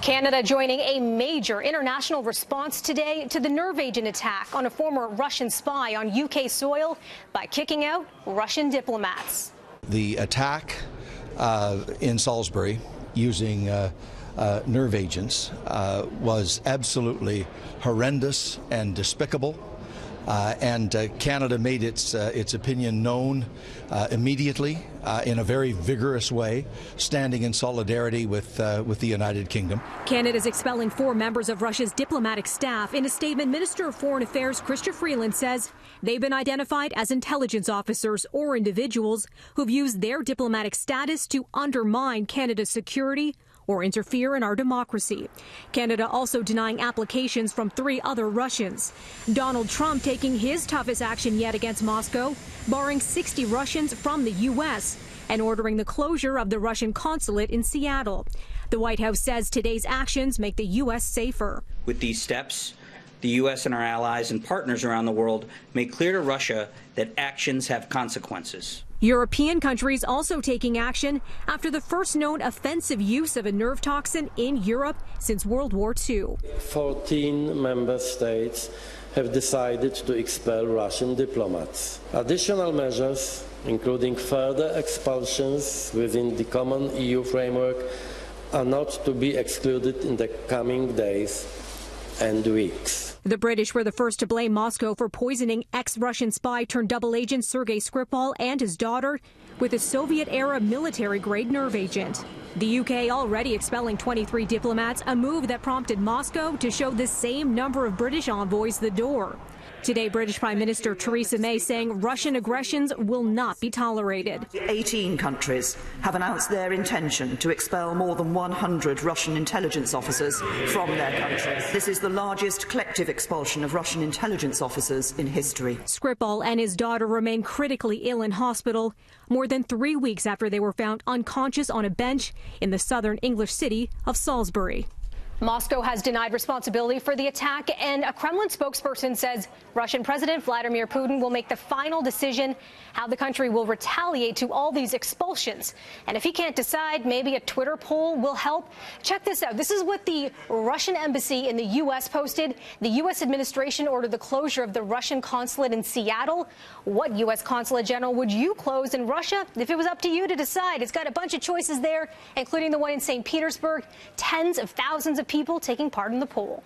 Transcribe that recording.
Canada joining a major international response today to the nerve agent attack on a former Russian spy on UK soil by kicking out Russian diplomats. The attack in Salisbury using nerve agents was absolutely horrendous and despicable. And Canada made its opinion known immediately in a very vigorous way, standing in solidarity with the United Kingdom. Canada's expelling 4 members of Russia's diplomatic staff. In a statement, Minister of Foreign Affairs Chrystia Freeland says they've been identified as intelligence officers or individuals who've used their diplomatic status to undermine Canada's security or interfere in our democracy. Canada also denying applications from 3 other Russians. Donald Trump taking his toughest action yet against Moscow, barring 60 Russians from the U.S. and ordering the closure of the Russian consulate in Seattle. The White House says today's actions make the U.S. safer. With these steps, the U.S. and our allies and partners around the world make clear to Russia that actions have consequences. European countries also taking action after the first known offensive use of a nerve toxin in Europe since World War II. 14 member states have decided to expel Russian diplomats. Additional measures, including further expulsions within the common EU framework, are not to be excluded in the coming days and weeks. The British were the first to blame Moscow for poisoning ex-Russian spy turned double agent Sergei Skripal and his daughter with a Soviet-era military-grade nerve agent. The UK already expelling 23 diplomats, a move that prompted Moscow to show the same number of British envoys the door. Today, British Prime Minister Theresa May saying Russian aggressions will not be tolerated. 18 countries have announced their intention to expel more than 100 Russian intelligence officers from their countries. This is the largest collective expulsion of Russian intelligence officers in history. Skripal and his daughter remain critically ill in hospital more than 3 weeks after they were found unconscious on a bench in the southern English city of Salisbury. Moscow has denied responsibility for the attack, and a Kremlin spokesperson says Russian President Vladimir Putin will make the final decision how the country will retaliate to all these expulsions. And if he can't decide, maybe a Twitter poll will help. Check this out. This is what the Russian embassy in the U.S. posted. The U.S. administration ordered the closure of the Russian consulate in Seattle. What U.S. consulate general would you close in Russia if it was up to you to decide? It's got a bunch of choices there, including the one in St. Petersburg. Tens of thousands of people taking part in the poll.